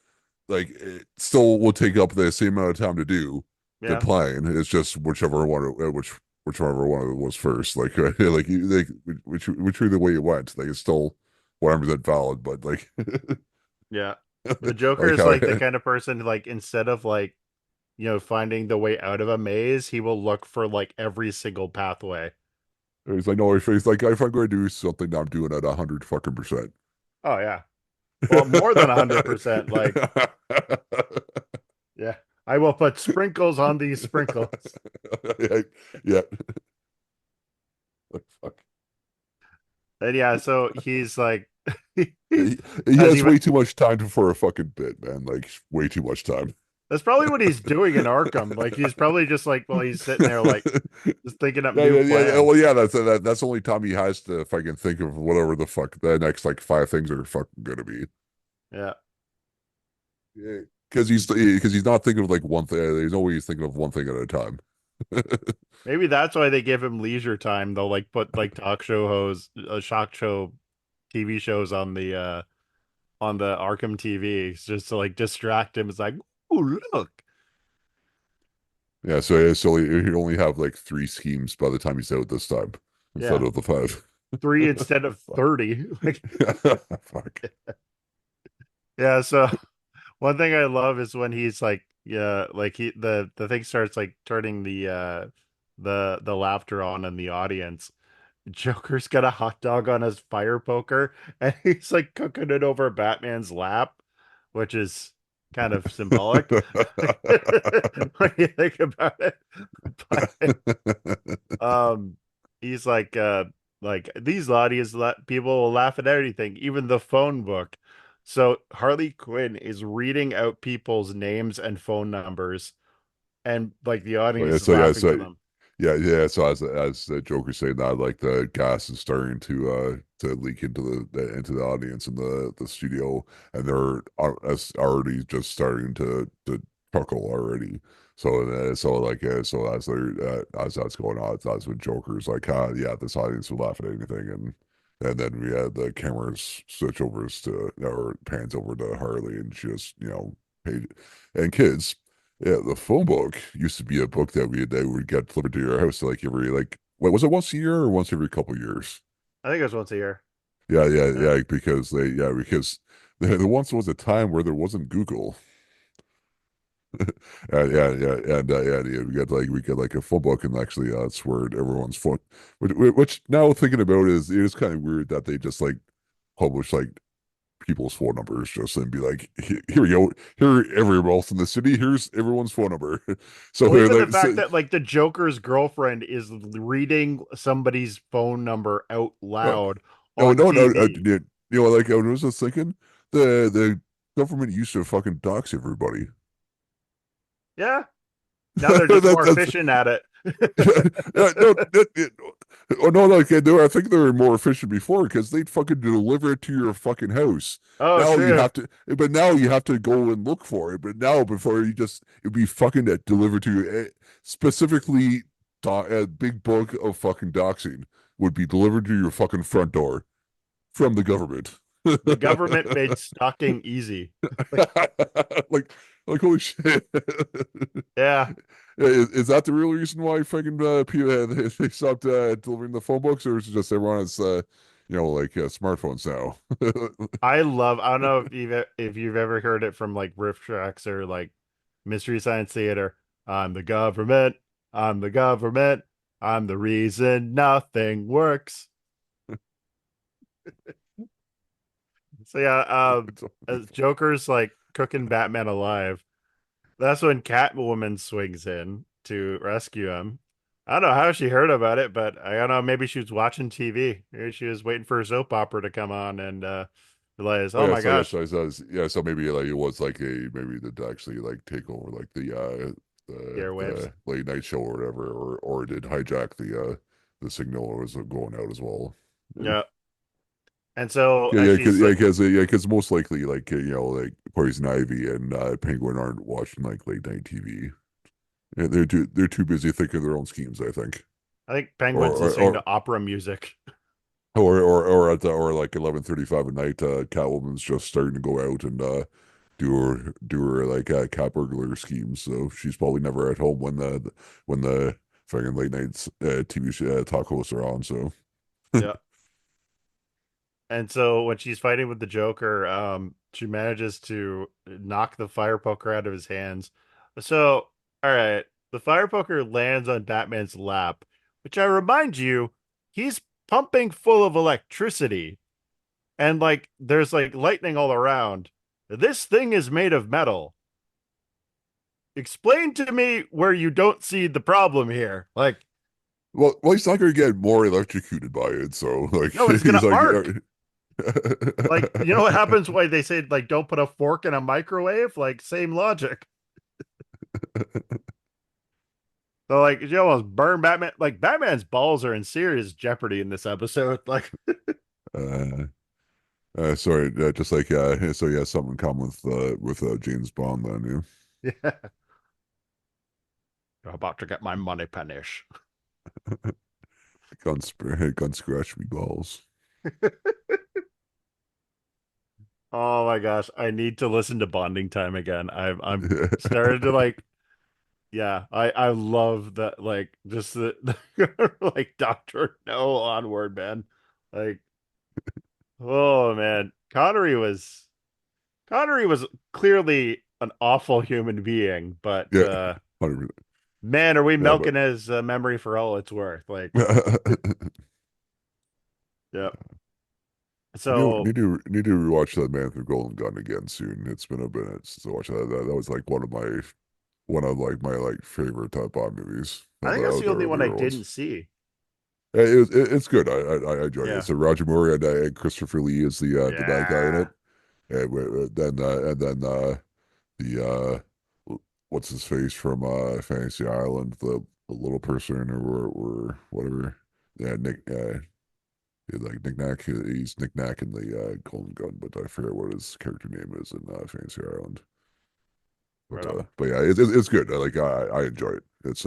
like it still will take up the same amount of time to do the Yeah. plan. It's just whichever one of it was first. Like which way the way it went, like it's still 100% valid. But like Yeah. The Joker like is how like the kind of person who, like, instead of like, finding the way out of a maze, he will look for like every single pathway. he's like no, he's like if I'm going to do something, I'm doing it 100 fucking %. Oh yeah. Well, more than 100%. Like, yeah. I will put sprinkles on these sprinkles. yeah, yeah. Like, fuck. And yeah, so he's like He, he as has he way too much time for a fucking bit, man. Like way too much time. that's probably what he's doing in Arkham. Like he's probably just like, well, he's sitting there like just thinking up new Well, plans. yeah. That's the only time he has to if I can think of whatever the fuck the next like 5 things are fucking gonna be. Yeah. Yeah, because he's not thinking of like one thing. He's always thinking of one thing at a time. Maybe that's why they give him leisure time. They'll like put like talk show hosts, shock show TV shows on the Arkham TV just to like distract him. It's like, oh look. Yeah, so he only have like 3 schemes by the time he's out this time instead Yeah. of the 5. 3 instead of 30. Like, Fuck. yeah, so one thing I love is when he's like, yeah, like the thing starts like turning the laughter on in the audience. Joker's got a hot dog on his fire poker and he's like cooking it over Batman's lap, which is kind of symbolic when you think about it. But um he's like these audience people will laugh at anything, even the phone book. So Harley Quinn is reading out people's names and phone numbers, and like the Oh, yeah, audience is so yeah, laughing so for them. yeah. So as the Joker saying that, like the gas is starting to leak into into the audience in the studio, and they're already just starting to chuckle already. So as they're as that's going on, that's when Joker's like, yeah, this audience will laugh at anything, and then we had the cameras switch overs to or pans over to Harley, and she just paid and kids. Yeah, the phone book used to be a book that would get delivered to your house like every like what was it once a year or once every couple years? I think it was once a year. Yeah. Yeah, because there once was a time where there wasn't Google. We get like a full book and actually that's where everyone's phone which now thinking about it is kind of weird that they just like publish like people's phone numbers just and be like, here we go, here everyone else in the city, here's everyone's phone number. So Well, even the like, fact that like the Joker's girlfriend is reading somebody's phone number out uh, loud no, on no, no, TV. like I was just thinking, the government used to fucking dox everybody. Yeah. Now they're just more That's efficient at it. yeah, no, oh no, like they were, I think they were more efficient before because they'd fucking deliver it to your fucking house. Oh, Now you true. have to, but now you have to go and look for it. But now before you just it'd be fucking delivered to you. Specifically, a big bulk of fucking doxing would be delivered to your fucking front door from the government. The government made stalking easy. Like, like, like holy shit. yeah. Is that the real reason why fucking people they stopped delivering the phone books, or is it just everyone has like smartphones now? I don't know if you've ever heard it from like riff tracks or like Mystery Science Theater. I'm the government. I'm the government. I'm the reason nothing works. So yeah, as Joker's like cooking Batman alive, that's when Catwoman swings in to rescue him. I don't know how she heard about it, but I don't know. Maybe she was watching TV. Maybe she was waiting for a soap opera to come on and realize, Oh oh yeah, my so yeah, gosh, so maybe like it was like maybe they'd actually like take over like the airwaves. the late night show or whatever, or it did hijack the signal or was going out as well. Yeah. Yeah. And so Yeah, as yeah, she's like, because most likely, like like Poison Ivy and Penguin aren't watching like late night TV. Yeah, they're too busy thinking of their own schemes, I think, I think or Penguin's or listening or to opera music. or like 11:35 at night, Catwoman's just starting to go out and do her like cat burglar schemes. So she's probably never at home when the fucking late nights TV talk hosts are on. So Yeah. And so when she's fighting with the Joker, she manages to knock the fire poker out of his hands. So, all right, the fire poker lands on Batman's lap, which I remind you, he's pumping full of electricity, and like there's like lightning all around. This thing is made of metal. Explain to me where you don't see the problem here. Like, well, he's not going to get more electrocuted by it. So like no, it's he's gonna like. arc. Like, you know what happens why they say like don't put a fork in a microwave? Like same logic. So like you almost burn Batman. Like Batman's balls are in serious jeopardy in this episode. Like, uh, sorry, just like so yeah, something in common with James Bond then, yeah, you're about to get my money panish. yeah. Gun scratch me balls. Oh my gosh, I need to listen to Bonding Time again. I'm started to like, yeah, I love that like just the like Doctor No onward, man. Like, oh man, Connery was clearly an awful human being, but Yeah, 100%. man, are we Yeah, but milking his memory for all it's worth? Like, yeah. So need to rewatch that Man with the Golden Gun again soon. It's been a minute since I watched that. That was like one of like my like favorite top Bond movies I of think that's the the only one I earlier ones. didn't see. Yeah, it's good. I enjoyed it. Yeah. It's Roger Moore and Christopher Lee is the bad guy in it. Yeah. And then the what's his face from Fantasy Island, the little person or whatever. Yeah, like Nick Nack. He's Nick Nack in the Golden Gun, but I forget what his character name is in Fantasy Island. Right on. But yeah, it's good. I enjoy it. It's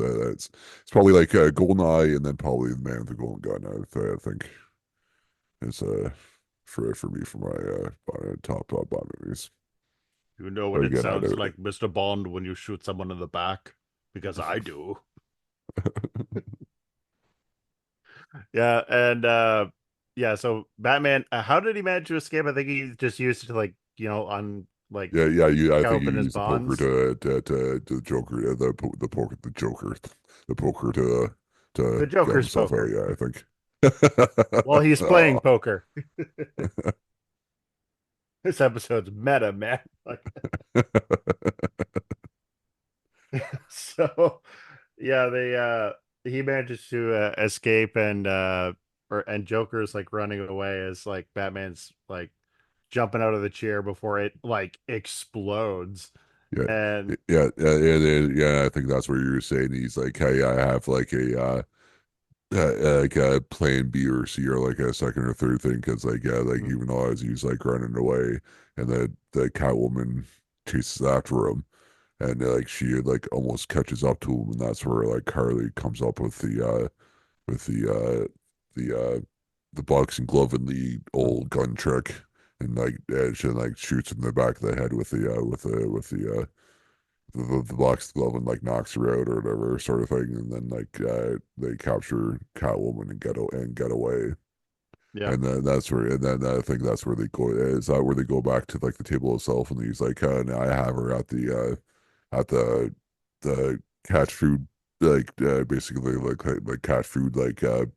probably like Golden Eye and then probably the Man with the Golden Gun. I think it's for me for my top Bond movies. You know But what it again, sounds like, Mr. Bond, when you shoot someone in the back? Because I do. Yeah, and yeah, so Batman, how did he manage to escape? I think he just used it to like, on like yeah. I think you open his use the poker bonds. to the Joker the poker the poker The to get Joker's himself out. poker. Yeah, I think. Well, he's playing Oh. poker. This episode's meta, man. Like, so yeah, they he manages to escape and Joker's like running away as like Batman's like jumping out of the chair before it like explodes. Yeah, And yeah. I think that's what you were saying. He's like, hey, I have like like a plan B or C or like a second or third thing because like yeah, like even though as he's like running away, and the Catwoman chases after him, and like she like almost catches up to him, and that's where like Harley comes up with the boxing glove and the old gun trick, and like she like shoots him in the back of the head with the box glove and like knocks her out or whatever sort of thing, and then like they capture Catwoman and get away, yeah. and then that's where and then I think that's where they go. Is that where they go back to like the table itself, and he's like, now I have her at the cat food basically like cat food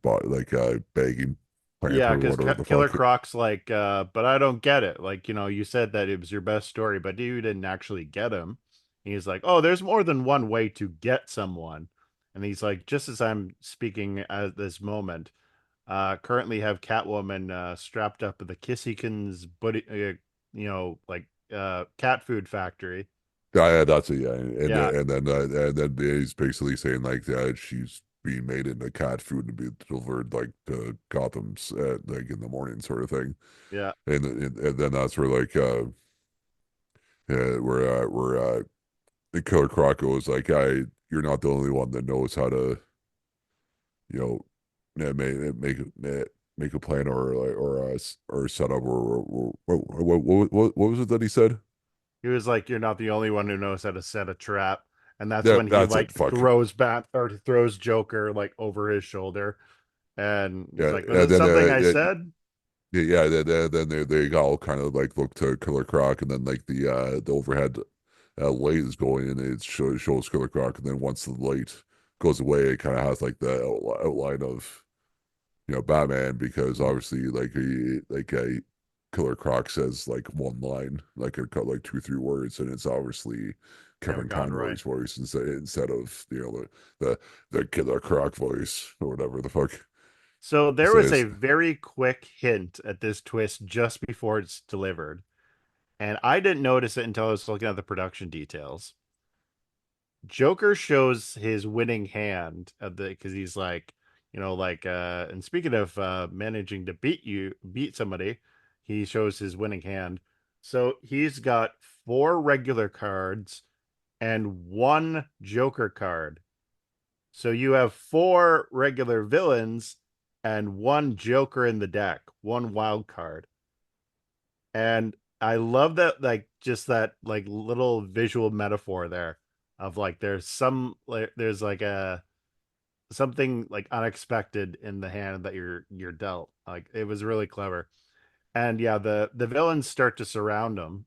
bought like bagging plant Yeah, or because whatever the Killer fuck. Croc's like, but I don't get it. Like, you said that it was your best story, but you didn't actually get him. And he's like, oh, there's more than one way to get someone. And he's like, just as I'm speaking at this moment, currently have Catwoman strapped up at the Kissykins, buddy, like cat food factory. Yeah, that's it. Yeah, and Yeah, and then he's basically saying like she's being made into cat food to be delivered like to Gotham's like in the morning sort of thing. yeah, And then that's where like where the Killer Croc goes like, you're not the only one that knows how to you know make a plan or like or set up or what was it that he said? he was like, "You're not the only one who knows how to set a trap," and that's Yeah, when he that's it. like Fuck. throws Bat or throws Joker like over his shoulder, and he's Yeah, like, "Was and it then something I said?" yeah, then they all kind of like look to Killer Croc, and then like the overhead light is going, and shows Killer Croc, and then once the light goes away, it kind of has like the outline of Batman, because Mhm. obviously like a Killer Croc says like one line, like like two three words, and it's obviously Kevin Kevin Conroy. Conroy's voice instead of the Killer Croc voice or whatever the fuck So he there was a says. very quick hint at this twist just before it's delivered, and I didn't notice it until I was looking at the production details. Joker shows his winning hand at the because he's like, and speaking of managing to beat somebody, he shows his winning hand. So he's got four regular cards and one Joker card. So you have four regular villains and one Joker in the deck, one wild card. And I love that, like, just that, like, little visual metaphor there of like, there's like a something like unexpected in the hand that you're dealt. Like, it was really clever. And yeah, the villains start to surround him.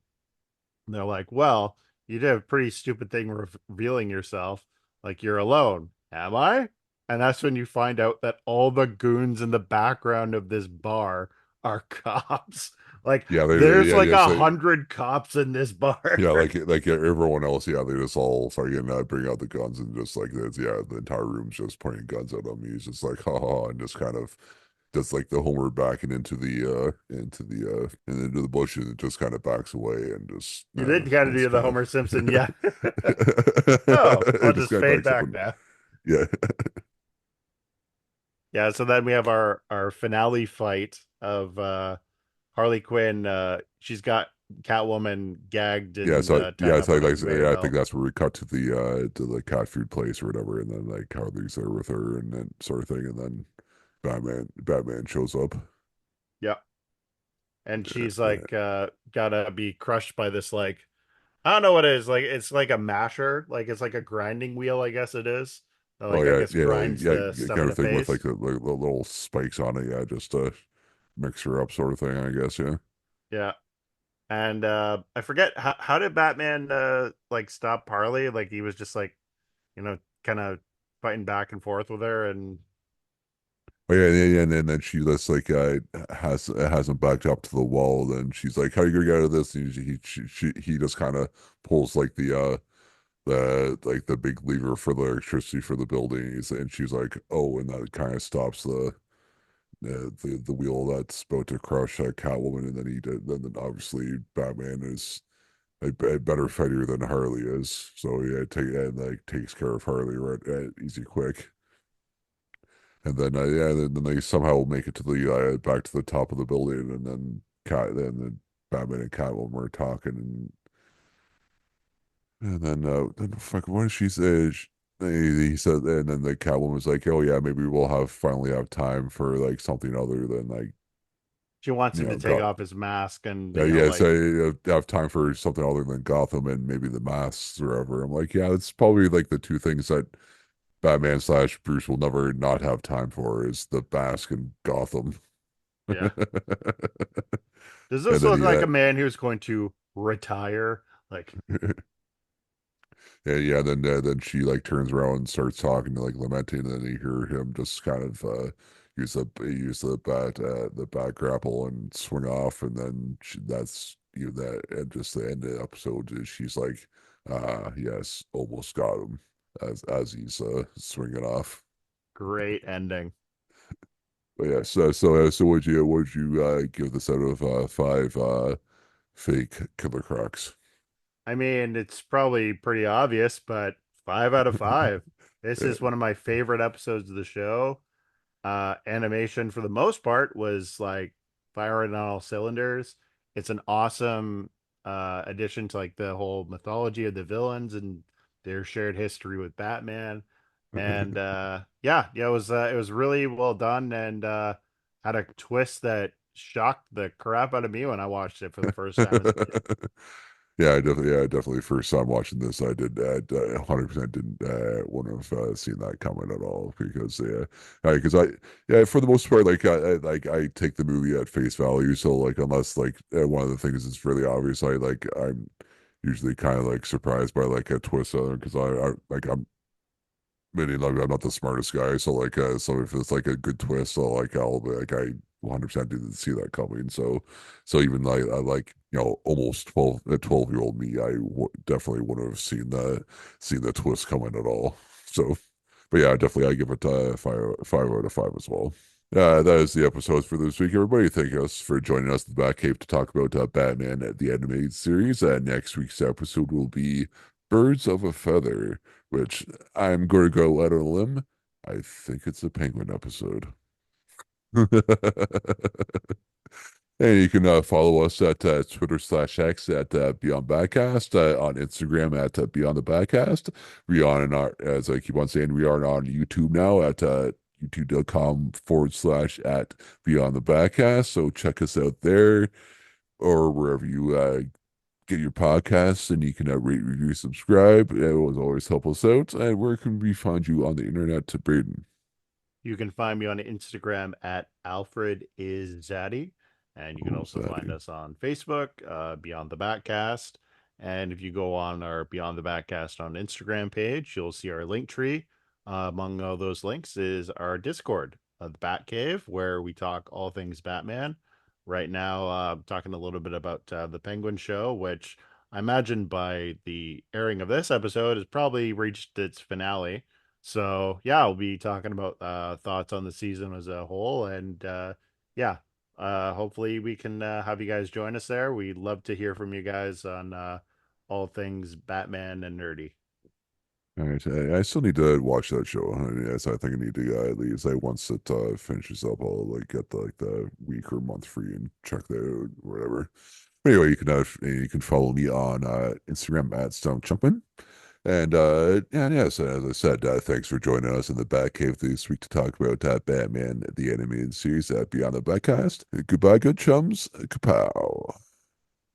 And they're like, well, you did a pretty stupid thing revealing yourself. Like, you're alone. Am I? And that's when you find out that all the goons in the background of this bar are cops. Like, Yeah, there's yeah, like just 100 cops in this bar. yeah, like everyone else, yeah, they just all fucking bring out the guns, and just like this, yeah, the entire room's just pointing guns at him. He's just like, ha ha, and just kind of just like the homeward backing and into the bushes, and just kind of backs away and just You did kind of it's do the kind Homer of Simpson, yeah. Oh, I'll it just just kind of fade backs up back and now. yeah. Yeah, so then we have our finale fight of Harley Quinn. She's got Catwoman gagged Yeah, and so tied up on a conveyor yeah, I think belt. that's where we cut to the cat food place or whatever, and then like Harley's there with her and then sort of thing, and then Batman shows up. Yeah. And she's Yeah. like gotta be crushed by this, like, I don't know what it is. Like, it's like a masher, like it's like a grinding wheel, I guess it is. That, Oh like, I yeah, guess grinds the yeah, stuff in kind the of thing with like face. the little spikes on it, yeah, just to mix her up, sort of thing, I guess, yeah. Yeah. And I forget how did Batman like stop Harley? Like, he was just like, kind of fighting back and forth with her, and Oh yeah, and then she just like has him backed up to the wall. Then she's like, "How are you gonna get out of this?" And he just kind of pulls like the big lever for the electricity for the building. And she's like, "Oh," and that kind of stops the wheel that's about to crush Catwoman. And then then obviously Batman is a better fighter than Harley is. So yeah, like takes care of Harley right easy quick. And then yeah, then they somehow make it to the back to the top of the building, and then Batman and Catwoman are talking, and then fuck, what did she say? He said, and then the Catwoman was like, "Oh yeah, maybe we'll finally have time for like something other than like She wants you him to know take got." off his mask and Yeah, say have time for something other than Gotham and maybe the masks or whatever. I'm like, yeah, it's probably like the two things that Batman slash Bruce will never not have time for is the mask and Gotham. yeah. Does And this then look he like a man who's going to retire? Like, and yeah, then she like turns around and starts talking like lamenting, and then you hear him just kind of use the bat grapple and swing off, and then that's that, and just the end of the episode is she's like, yes, almost got him as he's swinging off. great ending. But yeah, so would you give this out of five fake Killer Crocs? I mean, it's probably pretty obvious, but 5 out of 5. This Yeah. is one of my favorite episodes of the show. Animation for the most part was like firing on all cylinders. It's an awesome addition to like the whole mythology of the villains and their shared history with Batman. And yeah, it was really well done and had a twist that shocked the crap out of me when I watched it for the first time as a kid. Yeah, definitely. First time watching this, I did 100% didn't wouldn't have seen that coming at all because because yeah, for the most part, I take the movie at face value. So like, unless like one of the things is really obvious, I'm usually kind of like surprised by like a twist because I like meaning like I'm not the smartest guy, so like so if it's like a good twist, I'll be like I 100% didn't see that coming. So even like I like almost 12-year-old me, definitely wouldn't have seen the twist coming at all. So, but yeah, definitely I give it five out of five as well. That is the episode for this week, everybody. Thank us for joining us in the Batcave to talk about Batman the animated series. Next week's episode will be Birds of a Feather, which I'm going to go out on a limb. I think it's a Penguin episode. And you can follow us at Twitter/X at Beyond Backcast, on Instagram at Beyond the Backcast. We are on our, as I keep on saying, we are on YouTube now at youtube.com/ at Beyond the Backcast. So check us out there or wherever you get your podcasts, and you can rate, review, subscribe. It will always help us out. And where can we find you on the internet, to Braden? You can find me on Instagram at Alfred is Zaddy. And you can Oh, also find Zaddy. us on Facebook, Beyond the Backcast. And if you go on our Beyond the Backcast on Instagram page, you'll see our link tree. Among all those links is our Discord, the Bat Cave, where we talk all things Batman. Right now, I'm talking a little bit about the Penguin Show, which I imagine by the airing of this episode has probably reached its finale. So yeah, we'll be talking about thoughts on the season as a whole, and yeah, hopefully we can have you guys join us there. We'd love to hear from you guys on all things Batman and nerdy. All right, I still need to watch that show. Yes, I think I need to at least once it finishes up, I'll like get the week or month free and check that out or whatever. But anyway, you can follow me on Instagram at Stone Chumpin. And yes, as I said, thanks for joining us in the Batcave this week to talk about Batman the animated series at Beyond the Batcast. Goodbye, good chums. Kapow.